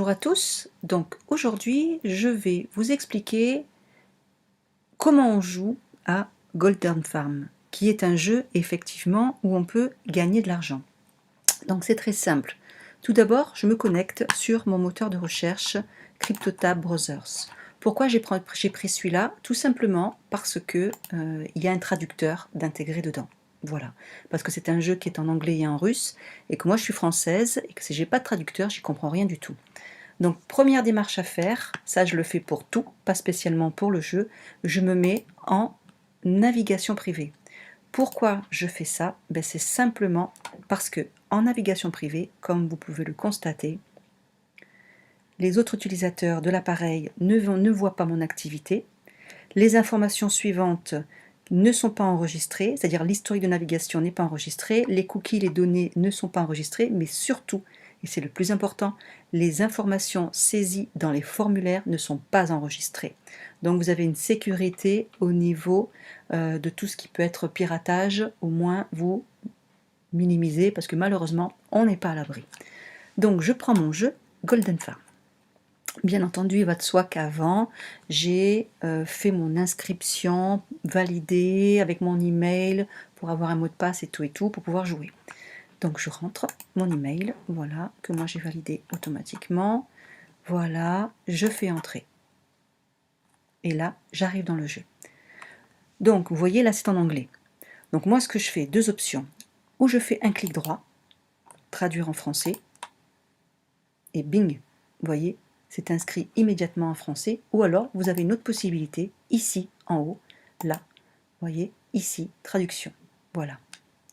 Bonjour à tous, donc aujourd'hui je vais vous expliquer comment on joue à Golden Farm, qui est un jeu effectivement où on peut gagner de l'argent. Donc c'est très simple. Tout d'abord je me connecte sur mon moteur de recherche CryptoTab Brothers. Pourquoi j'ai pris celui-là? Tout simplement parce que il y a un traducteur d'intégrer dedans. Voilà, parce que c'est un jeu qui est en anglais et en russe, et que moi je suis française, et que si j'ai pas de traducteur, j'y comprends rien du tout. Donc première démarche à faire, ça je le fais pour tout, pas spécialement pour le jeu, je me mets en navigation privée. Pourquoi je fais ça? C'est simplement parce que en navigation privée, comme vous pouvez le constater, les autres utilisateurs de l'appareil ne voient pas mon activité. Les informations suivantes ne sont pas enregistrées, c'est-à-dire l'historique de navigation n'est pas enregistré, les cookies, les données ne sont pas enregistrées, mais surtout, et c'est le plus important, les informations saisies dans les formulaires ne sont pas enregistrées. Donc vous avez une sécurité au niveau de tout ce qui peut être piratage, au moins vous minimisez, parce que malheureusement, on n'est pas à l'abri. Donc je prends mon jeu Golden Farm. Bien entendu, il va de soi qu'avant, j'ai fait mon inscription validée avec mon email pour avoir un mot de passe et tout, pour pouvoir jouer. Donc je rentre mon email, voilà, que moi j'ai validé automatiquement. Voilà, je fais entrer. Et là, j'arrive dans le jeu. Donc, vous voyez, là c'est en anglais. Donc moi, ce que je fais, deux options. Ou je fais un clic droit, traduire en français, et bing, vous voyez, c'est inscrit immédiatement en français, ou alors vous avez une autre possibilité, ici, en haut, là, vous voyez, ici, traduction. Voilà,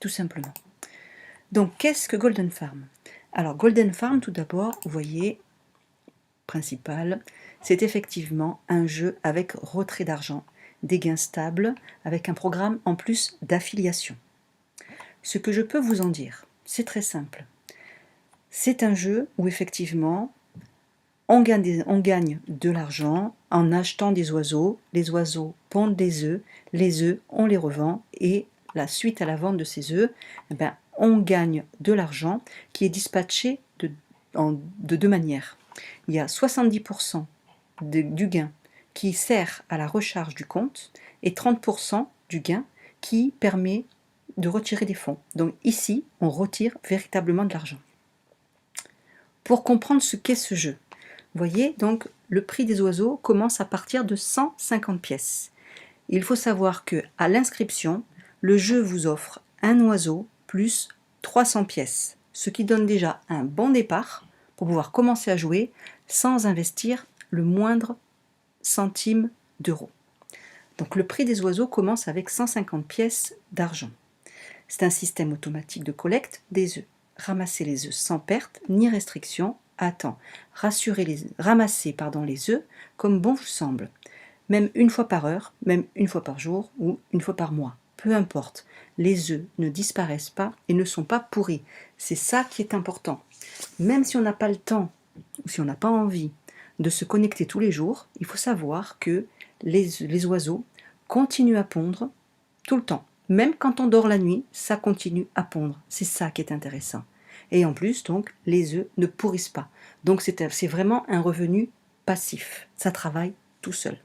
tout simplement. Donc, qu'est-ce que Golden Farm? Alors, Golden Farm, tout d'abord, vous voyez, principal, c'est effectivement un jeu avec retrait d'argent, des gains stables, avec un programme en plus d'affiliation. Ce que je peux vous en dire, c'est très simple. C'est un jeu où effectivement, on gagne de l'argent en achetant des oiseaux, les oiseaux pondent des œufs, les œufs, on les revend, et la suite à la vente de ces œufs, on gagne de l'argent qui est dispatché de deux manières. Il y a 70% du gain qui sert à la recharge du compte et 30% du gain qui permet de retirer des fonds. Donc ici, on retire véritablement de l'argent. Pour comprendre ce qu'est ce jeu, vous voyez, donc le prix des oiseaux commence à partir de 150 pièces. Il faut savoir que à l'inscription, le jeu vous offre un oiseau plus 300 pièces, ce qui donne déjà un bon départ pour pouvoir commencer à jouer sans investir le moindre centime d'euro. Donc le prix des oiseaux commence avec 150 pièces d'argent. C'est un système automatique de collecte des œufs. Ramasser les œufs sans perte ni restriction à temps. Ramasser les œufs comme bon vous semble. Même une fois par heure, même une fois par jour ou une fois par mois. Peu importe, les œufs ne disparaissent pas et ne sont pas pourris. C'est ça qui est important. Même si on n'a pas le temps ou si on n'a pas envie de se connecter tous les jours, il faut savoir que les oiseaux continuent à pondre tout le temps. Même quand on dort la nuit, ça continue à pondre. C'est ça qui est intéressant. Et en plus, donc, les œufs ne pourrissent pas. Donc c'est vraiment un revenu passif. Ça travaille tout seul.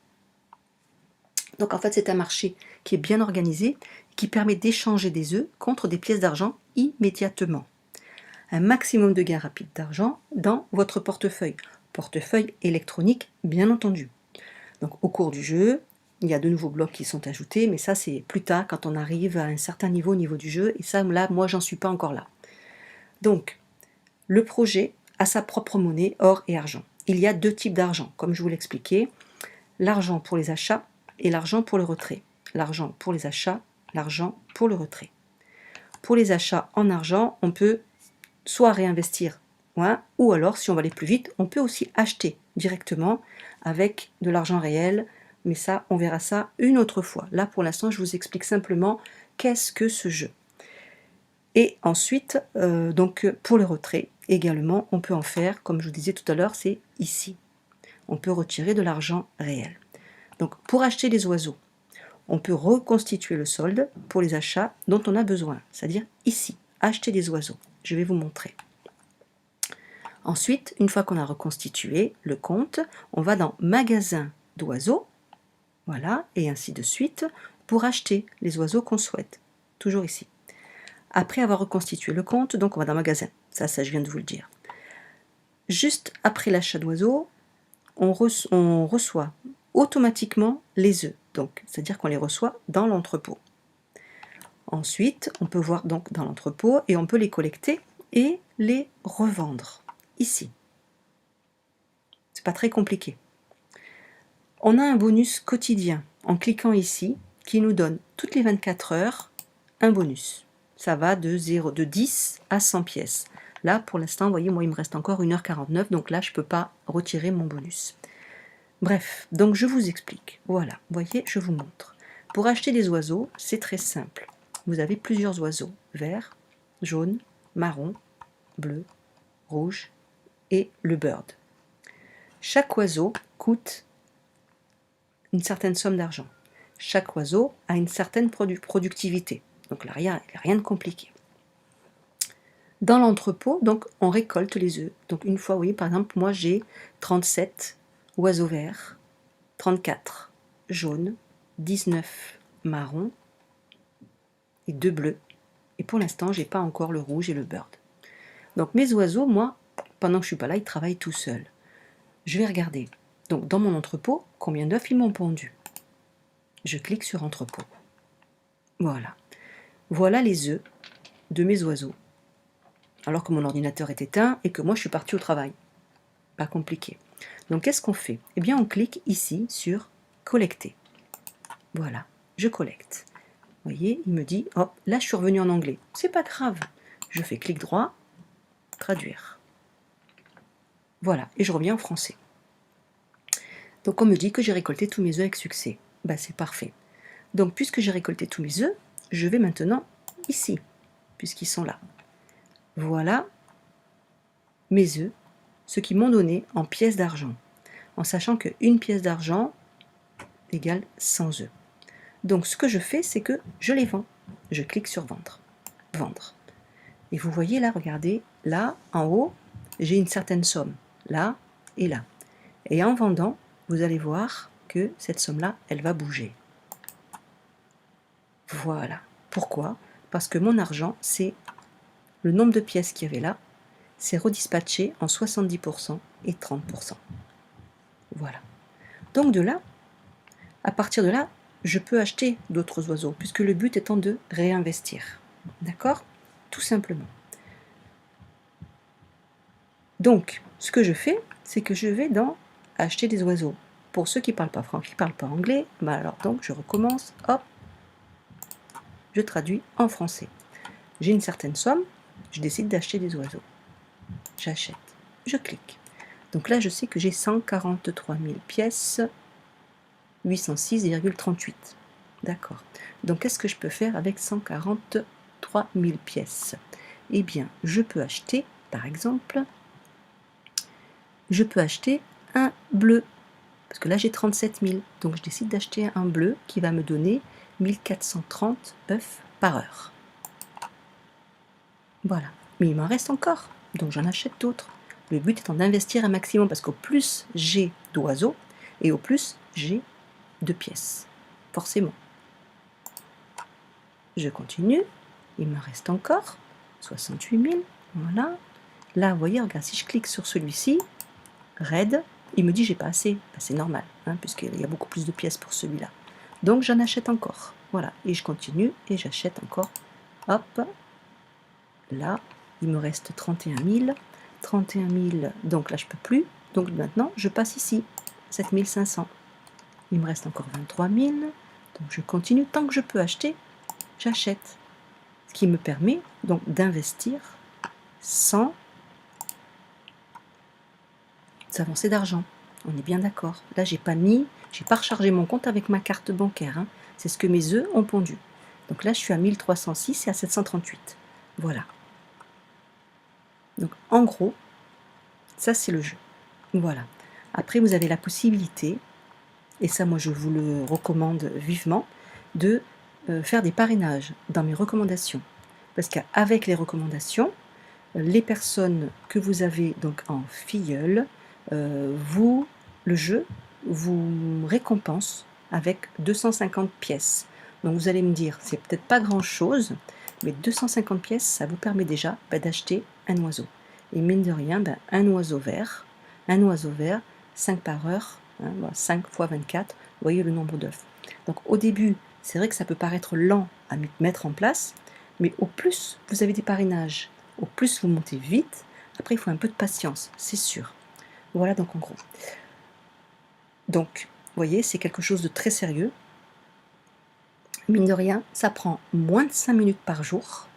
Donc en fait, c'est un marché qui est bien organisé, qui permet d'échanger des œufs contre des pièces d'argent immédiatement. Un maximum de gains rapides d'argent dans votre portefeuille. Portefeuille électronique, bien entendu. Donc au cours du jeu, il y a de nouveaux blocs qui sont ajoutés, mais ça c'est plus tard quand on arrive à un certain niveau au niveau du jeu, et ça là, moi j'en suis pas encore là. Donc, le projet a sa propre monnaie, or et argent. Il y a deux types d'argent, comme je vous l'expliquais, l'argent pour les achats et l'argent pour le retrait. L'argent pour les achats, l'argent pour le retrait. Pour les achats en argent, on peut soit réinvestir, ou alors, si on va aller plus vite, on peut aussi acheter directement avec de l'argent réel, mais ça, on verra ça une autre fois. Là, pour l'instant, je vous explique simplement qu'est-ce que ce jeu. Et ensuite, donc pour le retrait, également, on peut en faire, comme je vous disais tout à l'heure, c'est ici. On peut retirer de l'argent réel. Donc, pour acheter des oiseaux, on peut reconstituer le solde pour les achats dont on a besoin, c'est-à-dire ici, acheter des oiseaux. Je vais vous montrer. Ensuite, une fois qu'on a reconstitué le compte, on va dans magasin d'oiseaux, voilà, et ainsi de suite, pour acheter les oiseaux qu'on souhaite. Toujours ici. Après avoir reconstitué le compte, donc on va dans magasin. Ça je viens de vous le dire. Juste après l'achat d'oiseaux, on reçoit automatiquement les œufs. Donc, c'est-à-dire qu'on les reçoit dans l'entrepôt. Ensuite, on peut voir donc dans l'entrepôt et on peut les collecter et les revendre ici. C'est pas très compliqué. On a un bonus quotidien en cliquant ici qui nous donne toutes les 24 heures un bonus. Ça va de 10 à 100 pièces. Là, pour l'instant, vous voyez, moi, il me reste encore 1h49, donc là, je ne peux pas retirer mon bonus. Bref, donc je vous explique. Voilà, vous voyez, je vous montre. Pour acheter des oiseaux, c'est très simple. Vous avez plusieurs oiseaux, vert, jaune, marron, bleu, rouge et le bird. Chaque oiseau coûte une certaine somme d'argent. Chaque oiseau a une certaine productivité. Donc là, il n'y a rien de compliqué. Dans l'entrepôt, donc, on récolte les œufs. Donc une fois, vous voyez, par exemple, moi j'ai 37 oiseaux verts, 34 jaunes, 19 marrons et 2 bleus. Et pour l'instant, j'ai pas encore le rouge et le bird. Donc mes oiseaux, moi, pendant que je suis pas là, ils travaillent tout seuls. Je vais regarder. Donc dans mon entrepôt, combien d'œufs ils m'ont pondu. Je clique sur entrepôt. Voilà. Voilà les œufs de mes oiseaux. Alors que mon ordinateur est éteint et que moi je suis partie au travail. Pas compliqué. Donc qu'est-ce qu'on fait? Eh bien on clique ici sur collecter. Voilà, je collecte. Vous voyez, il me dit, oh, là je suis revenu en anglais. C'est pas grave. Je fais clic droit, traduire. Voilà, et je reviens en français. Donc on me dit que j'ai récolté tous mes œufs avec succès. Ben, c'est parfait. Donc puisque j'ai récolté tous mes œufs, je vais maintenant ici, puisqu'ils sont là. Voilà mes œufs, ce qu'ils m'ont donné en pièces d'argent, en sachant qu'une pièce d'argent égale 100 œufs. Donc ce que je fais, c'est que je les vends. Je clique sur vendre. Vendre. Et vous voyez là, regardez, là, en haut, j'ai une certaine somme, là et là. Et en vendant, vous allez voir que cette somme-là, elle va bouger. Voilà. Pourquoi? Parce que mon argent, c'est le nombre de pièces qu'il y avait là, c'est redispatché en 70% et 30%. Voilà. Donc de là, à partir de là, je peux acheter d'autres oiseaux, puisque le but étant de réinvestir. D'accord? Tout simplement. Donc, ce que je fais, c'est que je vais dans acheter des oiseaux. Pour ceux qui ne parlent pas français, qui ne parlent pas anglais, bah alors donc je recommence, hop, je traduis en français. J'ai une certaine somme, je décide d'acheter des oiseaux. J'achète, je clique. Donc là, je sais que j'ai 143 000 pièces, 806,38. D'accord. Donc, qu'est-ce que je peux faire avec 143 000 pièces? Eh bien, je peux acheter, par exemple, je peux acheter un bleu. Parce que là, j'ai 37 000. Donc, je décide d'acheter un bleu qui va me donner 1430 œufs par heure. Voilà. Mais il m'en reste encore. Donc, j'en achète d'autres. Le but étant d'investir un maximum parce qu'au plus j'ai d'oiseaux et au plus j'ai de pièces. Forcément. Je continue. Il me reste encore 68 000. Voilà. Là, vous voyez, regarde, si je clique sur celui-ci, Red, il me dit j'ai pas assez. Ben, c'est normal, hein, puisqu'il y a beaucoup plus de pièces pour celui-là. Donc j'en achète encore. Voilà. Et je continue et j'achète encore. Hop. Là, il me reste 31 000. 31 000, donc là je peux plus. Donc maintenant, je passe ici. 7 500. Il me reste encore 23 000. Donc je continue. Tant que je peux acheter, j'achète. Ce qui me permet donc d'investir sans avancer d'argent. On est bien d'accord. Là, j'ai pas rechargé mon compte avec ma carte bancaire. Hein. C'est ce que mes œufs ont pondu. Donc là, je suis à 1306 et à 738. Voilà. Donc en gros, ça c'est le jeu. Voilà. Après, vous avez la possibilité, et ça moi je vous le recommande vivement, de faire des parrainages dans mes recommandations. Parce qu'avec les recommandations, les personnes que vous avez donc en filleul, le jeu vous récompense avec 250 pièces. Donc vous allez me dire, c'est peut-être pas grand-chose, mais 250 pièces, ça vous permet déjà d'acheter un oiseau. Et mine de rien, un oiseau vert, 5 par heure, hein, 5 fois 24, vous voyez le nombre d'œufs. Donc au début, c'est vrai que ça peut paraître lent à mettre en place, mais au plus vous avez des parrainages, au plus vous montez vite. Après, il faut un peu de patience, c'est sûr. Voilà donc en gros. Donc, vous voyez, c'est quelque chose de très sérieux. Mine de rien, ça prend moins de 5 minutes par jour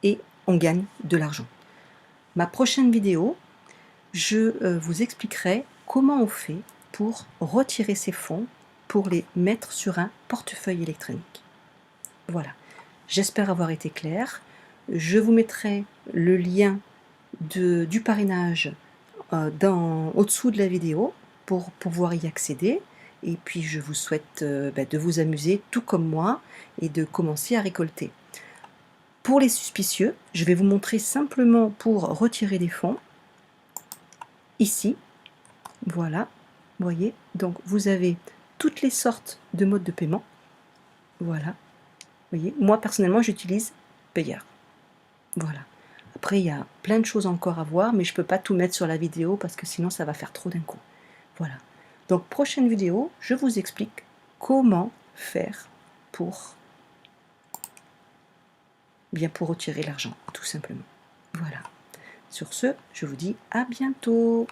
et on gagne de l'argent. Ma prochaine vidéo, je vous expliquerai comment on fait pour retirer ces fonds pour les mettre sur un portefeuille électronique. Voilà, j'espère avoir été claire. Je vous mettrai le lien du parrainage au-dessous de la vidéo pour pouvoir y accéder. Et puis je vous souhaite de vous amuser tout comme moi et de commencer à récolter. Pour les suspicieux, je vais vous montrer simplement pour retirer des fonds. Ici, voilà, vous voyez, donc vous avez toutes les sortes de modes de paiement. Voilà, vous voyez, moi personnellement j'utilise Payeer. Voilà. Après, il y a plein de choses encore à voir, mais je ne peux pas tout mettre sur la vidéo parce que sinon ça va faire trop d'un coup. Voilà. Donc, prochaine vidéo, je vous explique comment faire pour retirer l'argent, tout simplement. Voilà. Sur ce, je vous dis à bientôt.